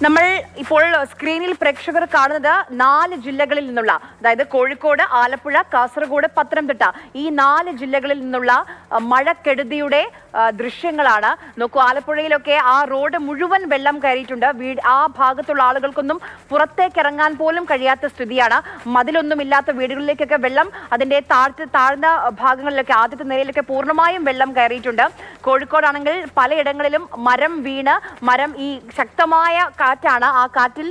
നമ്മൾ ഇപ്പോൾ സ്ക്രീനിൽ പ്രേക്ഷകർ കാണുന്നത് 4 ജില്ലകളിൽ നിന്നുള്ള, അതായത് കോഴിക്കോട്, ആലപ്പുഴ, കാസർഗോഡ്, പത്തനംതിട്ട, ഈ 4 ജില്ലകളിൽ നിന്നുള്ള മഴക്കെടുതിയുടെ ദൃശ്യങ്ങളാണ്. നോക്കൂ, ആലപ്പുഴയിലൊക്കെ ആ റോഡ് മുഴുവൻ വെള്ളം കയറിയിട്ടുണ്ട്. ആ ഭാഗത്തുള്ള ആളുകൾക്കൊന്നും പുറത്തേക്ക് ഇറങ്ങാൻ പോലും കഴിയാത്ത സ്ഥിതിയാണ്. മതിലൊന്നുമില്ലാത്ത വീടുകളിലേക്കൊക്കെ വെള്ളം അതിന്റെ താഴ്ന്ന ഭാഗങ്ങളിലൊക്കെ, ആദ്യത്തെ നിലയിലൊക്കെ പൂർണ്ണമായും വെള്ളം കയറിയിട്ടുണ്ട്. കോഴിക്കോടാണെങ്കിൽ പലയിടങ്ങളിലും മരം ഈ ശക്തമായ കാറ്റാണ്. ആ കാറ്റിൽ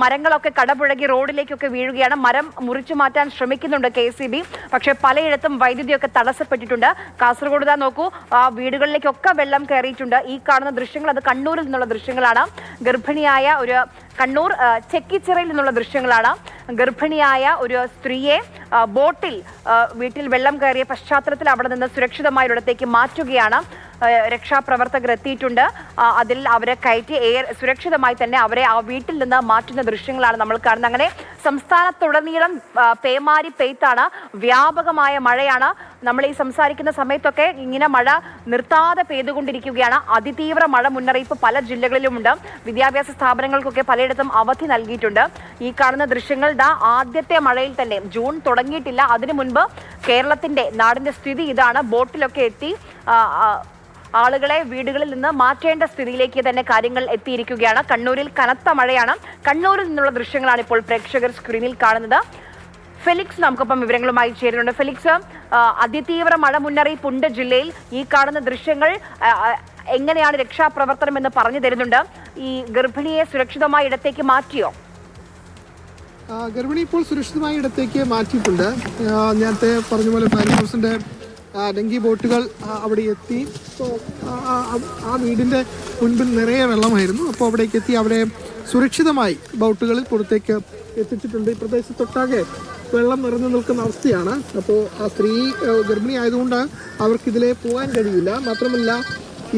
മരങ്ങളൊക്കെ കടപുഴകി റോഡിലേക്കൊക്കെ വീഴുകയാണ്. മരം മുറിച്ചു മാറ്റാൻ ശ്രമിക്കുന്നുണ്ട് KCB, പക്ഷേ പലയിടത്തും വൈദ്യുതിയൊക്കെ തടസ്സപ്പെട്ടിട്ടുണ്ട്. കാസർഗോഡ് നോക്കൂ, ആ വീടുകളിലേക്കൊക്കെ വെള്ളം കയറിയിട്ടുണ്ട്. ഈ കാണുന്ന ദൃശ്യങ്ങൾ അത് കണ്ണൂരിൽ നിന്നുള്ള ദൃശ്യങ്ങളാണ്. ഗർഭിണിയായ ഒരു കണ്ണൂർ ചെക്കിച്ചിറയിൽ നിന്നുള്ള ദൃശ്യങ്ങളാണ്. ഗർഭിണിയായ ഒരു സ്ത്രീയെ ബോട്ടിൽ വീട്ടിൽ വെള്ളം കയറിയ പശ്ചാത്തലത്തിൽ അവിടെ നിന്ന് സുരക്ഷിതമായ ഒരിടത്തേക്ക് മാറ്റുകയാണ്. രക്ഷാപ്രവർത്തകർ എത്തിയിട്ടുണ്ട്. അതിൽ അവരെ കയറ്റി സുരക്ഷിതമായി തന്നെ അവരെ ആ വീട്ടിൽ നിന്ന് മാറ്റുന്ന ദൃശ്യങ്ങളാണ് നമ്മൾ കാണുന്നത്. അങ്ങനെ സംസ്ഥാനത്തുടനീളം പേമാരി പെയ്ത്താണ്, വ്യാപകമായ മഴയാണ്. നമ്മൾ ഈ സംസാരിക്കുന്ന സമയത്തൊക്കെ ഇങ്ങനെ മഴ നിർത്താതെ പെയ്തുകൊണ്ടിരിക്കുകയാണ്. അതിതീവ്ര മഴ മുന്നറിയിപ്പ് പല ജില്ലകളിലുമുണ്ട്. വിദ്യാഭ്യാസ സ്ഥാപനങ്ങൾക്കൊക്കെ പലയിടത്തും അവധി നൽകിയിട്ടുണ്ട്. ഈ കാണുന്ന ദൃശ്യങ്ങൾ ആദ്യത്തെ മഴയിൽ തന്നെ, ജൂൺ തുടങ്ങിയിട്ടില്ല, അതിനു മുൻപ് നാടിന്റെ സ്ഥിതി ഇതാണ്. ബോട്ടിലൊക്കെ എത്തി ആളുകളെ വീടുകളിൽ നിന്ന് മാറ്റേണ്ട സ്ഥിതിയിലേക്ക് തന്നെ കാര്യങ്ങൾ എത്തിയിരിക്കുകയാണ്. കണ്ണൂരിൽ കനത്ത മഴയാണ്. കണ്ണൂരിൽ നിന്നുള്ള ദൃശ്യങ്ങളാണ് ഇപ്പോൾ പ്രേക്ഷകർ സ്ക്രീനിൽ കാണുന്നത്. ഫെലിക്സ് നമുക്കൊപ്പം വിവരങ്ങളുമായി ചേരുന്നുണ്ട്. ഫെലിക്സ്, അതിതീവ്ര മഴ മുന്നറിയിപ്പുണ്ട് ജില്ലയിൽ. ഈ കാണുന്ന ദൃശ്യങ്ങൾ എങ്ങനെയാണ് രക്ഷാപ്രവർത്തനം എന്ന് പറഞ്ഞു തരുന്നുണ്ട്. ഈ ഗർഭിണിയെ സുരക്ഷിതമായ ഇടത്തേക്ക് മാറ്റിയോ? ഗർഭിണി ഇപ്പോൾ സുരക്ഷിതമായ ഇടത്തേക്ക് മാറ്റിയിട്ടുണ്ട്. നേരത്തെ പറഞ്ഞ പോലെ ഫയർഫോഴ്സിന്റെ ഡെങ്കി ബോട്ടുകൾ അവിടെ എത്തി. അപ്പോൾ ആ വീടിൻ്റെ മുൻപിൽ നിറയെ വെള്ളമായിരുന്നു. അപ്പോൾ അവിടേക്ക് എത്തി അവരെ സുരക്ഷിതമായി ബോട്ടുകളിൽ പുറത്തേക്ക് എത്തിച്ചിട്ടുണ്ട്. ഈ പ്രദേശത്തൊട്ടാകെ വെള്ളം നിറഞ്ഞു നിൽക്കുന്ന അവസ്ഥയാണ്. അപ്പോൾ ആ സ്ത്രീ ഗർഭിണി ആയതുകൊണ്ട് അവർക്കിതിലെ പോകാൻ കഴിയില്ല. മാത്രമല്ല,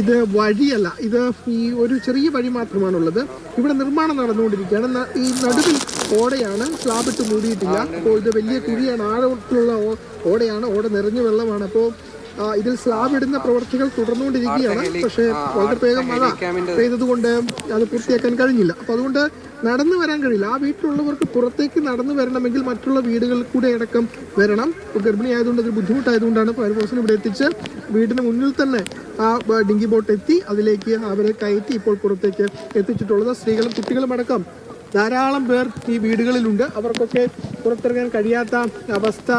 ഇത് വഴിയല്ല, ഇത് ഈ ഒരു ചെറിയ വഴി മാത്രമാണുള്ളത്. ഇവിടെ നിർമ്മാണം നടന്നുകൊണ്ടിരിക്കുകയാണ്. ഈ നടുവിൽ ഓടയാണ്, സ്ലാബിട്ട് മൂടിയിട്ടില്ല. അപ്പോൾ ഇത് വലിയ കുഴിയാണ്, ആഴത്തിലുള്ള ഓടയാണ്, ഓട നിറഞ്ഞ വെള്ളമാണ്. അപ്പോൾ ഇതിൽ സ്ലാബ് ഇടുന്ന പ്രവർത്തികൾ തുടർന്നുകൊണ്ടിരിക്കുകയാണ്. പക്ഷേ വളരെ വേഗം മഴ പെയ്തതുകൊണ്ട് അത് പൂർത്തിയാക്കാൻ കഴിഞ്ഞില്ല. അപ്പോൾ അതുകൊണ്ട് നടന്നു വരാൻ കഴിയില്ല. ആ വീട്ടിലുള്ളവർക്ക് പുറത്തേക്ക് നടന്നു വരണമെങ്കിൽ മറ്റുള്ള വീടുകളിൽ കൂടെ അടക്കം വരണം. ഇപ്പോൾ ഗർഭിണി ആയതുകൊണ്ട് അതൊരു ബുദ്ധിമുട്ടായതുകൊണ്ടാണ് ഫയർഫോഴ്സിന് ഇവിടെ എത്തിച്ച് വീടിന് മുന്നിൽ തന്നെ ആ ഡിങ്കി ബോട്ട് എത്തി അതിലേക്ക് അവരെ കയറ്റി ഇപ്പോൾ പുറത്തേക്ക് എത്തിച്ചിട്ടുള്ളത്. സ്ത്രീകളും കുട്ടികളും അടക്കം ധാരാളം പേർ ഈ വീടുകളിലുണ്ട്. അവർക്കൊക്കെ പുറത്തിറങ്ങാൻ കഴിയാത്ത അവസ്ഥ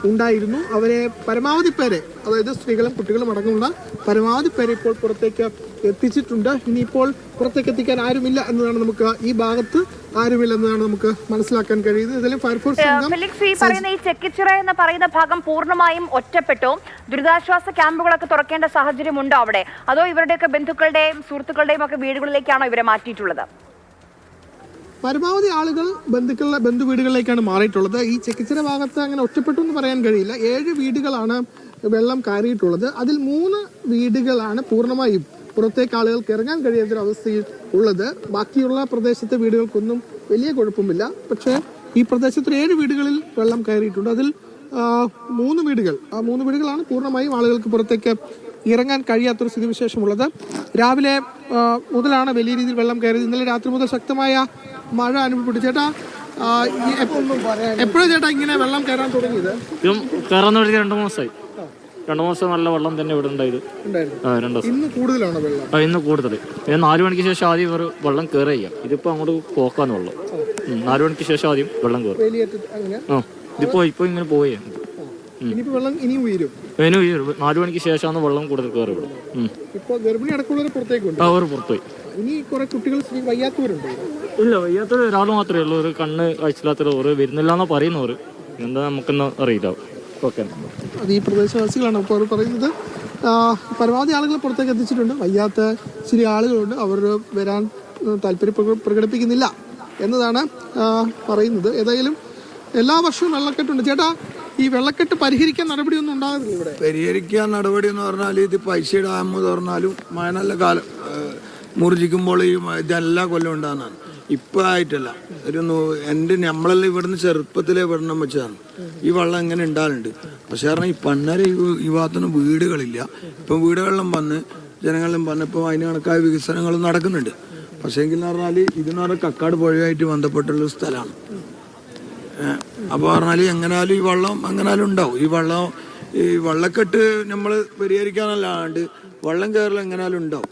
ഉണ്ടായിരുന്നു. അവരെ പരമാവധി പേരെ, അതായത് സ്ത്രീകളും കുട്ടികളും അടക്കമുള്ള പരമാവധി പേരെ ഇപ്പോൾ പുറത്തേക്ക് എത്തിച്ചിട്ടുണ്ട്. ഇനിയിപ്പോൾ പുറത്തേക്ക് എത്തിക്കാൻ ആരുമില്ല എന്നതാണ് നമുക്ക്, ഈ ഭാഗത്ത് ആരുമില്ല എന്നതാണ് നമുക്ക് മനസ്സിലാക്കാൻ കഴിയുന്നത്. ഇതിലും ഫയർഫോഴ്സ് ഈ ചെക്കിച്ചിറ എന്ന് പറയുന്ന ഭാഗം പൂർണ്ണമായും ഒറ്റപ്പെട്ടു. ദുരിതാശ്വാസ ക്യാമ്പുകളൊക്കെ തുറക്കേണ്ട സാഹചര്യമുണ്ടോ അവിടെ? അതോ ഇവരുടെയൊക്കെ ബന്ധുക്കളുടെയും സുഹൃത്തുക്കളുടെയും ഒക്കെ വീടുകളിലേക്കാണോ ഇവരെ മാറ്റിയിട്ടുള്ളത്? പരമാവധി ആളുകൾ ബന്ധു വീടുകളിലേക്കാണ് മാറിയിട്ടുള്ളത്. ഈ ചെക്കിച്ചിറ ഭാഗത്ത് അങ്ങനെ ഒറ്റപ്പെട്ടു എന്ന് പറയാൻ കഴിയില്ല. 7 വീടുകളാണ് വെള്ളം കയറിയിട്ടുള്ളത്. അതിൽ 3 വീടുകളാണ് പൂർണ്ണമായും പുറത്തേക്ക് ആളുകൾക്ക് ഇറങ്ങാൻ കഴിയാത്തൊരവസ്ഥയിൽ ഉള്ളത്. ബാക്കിയുള്ള പ്രദേശത്തെ വീടുകൾക്കൊന്നും വലിയ കുഴപ്പമില്ല. പക്ഷേ ഈ പ്രദേശത്ത് 7 വീടുകളിൽ വെള്ളം കയറിയിട്ടുണ്ട്. അതിൽ 3 വീടുകൾ, ആ 3 വീടുകളാണ് പൂർണ്ണമായും ആളുകൾക്ക് പുറത്തേക്ക് ഇറങ്ങാൻ കഴിയാത്തൊരു സ്ഥിതിവിശേഷമുള്ളത്. രാവിലെ മുതലാണ് വലിയ രീതിയിൽ വെള്ളം കയറിയത്. ഇന്നലെ രാത്രി മുതൽ ശക്തമായ മഴ അനുഭവപ്പെട്ടു. ചേട്ടാ, എപ്പോഴാണ് ചേട്ടാ ഇങ്ങനെ വെള്ളം കയറാൻ തുടങ്ങിയത്? കയറാൻ തുടങ്ങി 2 മാസമായി. 2 മാസം നല്ല വെള്ളം തന്നെ ഇവിടെ ഉണ്ടായിരുന്നു. ഇന്ന് കൂടുതലാണോ വെള്ളം? ഇന്ന് കൂടുതൽ. 4 മണിക്ക് ശേഷം ആദ്യം ഒരു വെള്ളം കയറുക. ഇതിപ്പോ അങ്ങോട്ട് പോക്കാന്ന് വെള്ളം. 4 മണിക്ക് ശേഷം ആദ്യം വെള്ളം കയറും. ഇതിപ്പോ ഇങ്ങനെ പോവുകയാണ്. വെള്ളം ഇനിയും ഉയരും. 4 മണിക്ക് ശേഷമാണ് വെള്ളം കൂടുതൽ കയറി. ഇപ്പൊ ഗർഭിണി അടക്കമുള്ളവർ പുറത്തേക്കുണ്ട്. അവർ പുറത്തുപോയി. ഇനി കുറെ കുട്ടികൾ വയ്യാത്തവരുണ്ട്. ഇല്ല, വയ്യാത്തവർ ഒരാൾ മാത്രമേ ഉള്ളൂ. ഒരു കണ്ണ് കാഴ്ചയില്ലാത്തവർ വരുന്നില്ല എന്നാ പറയുന്നവർ. എന്താ നമുക്കെന്നാ അറിയില്ല. ഓക്കെ, അത് ഈ പ്രദേശവാസികളാണ്. അപ്പോൾ അവർ പറയുന്നത് പരമാവധി ആളുകൾ പുറത്തേക്ക് എത്തിച്ചിട്ടുണ്ട്. വയ്യാത്ത ചില ആളുകളുണ്ട്, അവർ വരാൻ താല്പര്യം പ്രകടിപ്പിക്കുന്നില്ല എന്നതാണ് പറയുന്നത്. ഏതായാലും എല്ലാ വർഷവും വെള്ളക്കെട്ടുണ്ട്. ചേട്ടാ, ഈ വെള്ളക്കെട്ട് പരിഹരിക്കാൻ നടപടിയൊന്നും ഉണ്ടാകുന്നില്ല ഇവിടെ? പരിഹരിക്കാൻ നടപടി എന്ന് പറഞ്ഞാൽ ഇത് പൈസ ഡാം തുറന്നാലും മഴനല്ല കാലം മുറിജിക്കുമ്പോൾ ഈ ഇതെല്ലാ കൊല്ലം ഉണ്ടാകുന്നതാണ്. ഇപ്പം ആയിട്ടല്ല, എൻ്റെ നമ്മളെല്ലാം ഇവിടുന്ന് ചെറുപ്പത്തിലെ വെള്ളം വെച്ചതാണ്. ഈ വെള്ളം ഇങ്ങനെ ഉണ്ടാകുന്നുണ്ട്. പക്ഷേ കാരണം ഈ പന്നര ഈ ഭാഗത്തൊന്നും വീടുകളില്ല. ഇപ്പം വീടുകളിലും വന്ന് ജനങ്ങളിലും വന്ന് ഇപ്പം അതിന് കണക്കായ വികസനങ്ങളും നടക്കുന്നുണ്ട്. പക്ഷേങ്കിൽ എന്ന് പറഞ്ഞാൽ ഇതെന്ന് പറഞ്ഞാൽ കക്കാട് പുഴയായിട്ട് ബന്ധപ്പെട്ടുള്ളൊരു സ്ഥലമാണ്. അപ്പോൾ പറഞ്ഞാൽ എങ്ങനാലും ഈ വെള്ളം എങ്ങനാലും ഉണ്ടാവും. ഈ വെള്ളക്കെട്ട് നമ്മൾ പരിഹരിക്കാനല്ലാണ്ട് വെള്ളം കയറൽ എങ്ങനാലും ഉണ്ടാവും.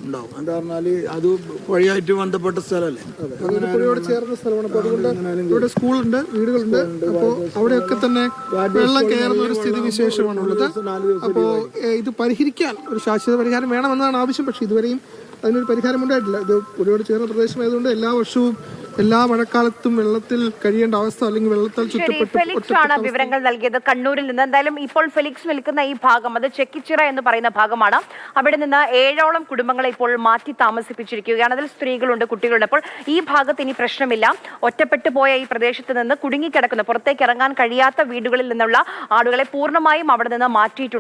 എന്താ പറഞ്ഞാല് അത് പുഴയായിട്ട് ബന്ധപ്പെട്ട സ്ഥലമല്ലേ, പുഴയോട് ചേർന്ന സ്ഥലമാണ്. അപ്പോൾ അതുകൊണ്ട് ഇവിടെ സ്കൂളുണ്ട്, വീടുകളുണ്ട്. അപ്പോൾ അവിടെയൊക്കെ തന്നെ വെള്ളം കയറുന്ന ഒരു സ്ഥിതി വിശേഷമാണുള്ളത്. അപ്പോൾ ഇത് പരിഹരിക്കാൻ ഒരു ശാശ്വത പരിഹാരം വേണമെന്നാണ് ആവശ്യം. പക്ഷേ ഇതുവരെയും അതിനൊരു പരിഹാരം ഉണ്ടായിട്ടില്ല. ഇത് പുഴയോട് ചേർന്ന പ്രദേശമായതുകൊണ്ട് എല്ലാ വർഷവും എല്ലാ മഴക്കാലത്തും വെള്ളത്തിൽ കഴിയേണ്ട അവസ്ഥ, അല്ലെങ്കിൽ വെള്ളത്താൽ ചുറ്റപ്പെട്ട് ഫെലിക്സ് ആണ് വിവരങ്ങൾ നൽകിയത് കണ്ണൂരിൽ നിന്ന്. എന്തായാലും ഇപ്പോൾ ഫെലിക്സ് നിൽക്കുന്ന ഈ ഭാഗം, അത് ചെക്കിച്ചിറ എന്ന് പറയുന്ന ഭാഗമാണ്. അവിടെ നിന്ന് 7ഓളം കുടുംബങ്ങളെ ഇപ്പോൾ മാറ്റി താമസിപ്പിച്ചിരിക്കുകയാണ്. അതിൽ സ്ത്രീകളുണ്ട്, കുട്ടികളുണ്ട്. അപ്പോൾ ഈ ഭാഗത്ത് ഇനി പ്രശ്നമില്ല. ഒറ്റപ്പെട്ടു പോയ ഈ പ്രദേശത്ത് നിന്ന് കുടുങ്ങിക്കിടക്കുന്ന, പുറത്തേക്ക് ഇറങ്ങാൻ കഴിയാത്ത വീടുകളിൽ നിന്നുള്ള ആളുകളെ പൂർണ്ണമായും അവിടെ നിന്ന് മാറ്റിയിട്ടുണ്ട്.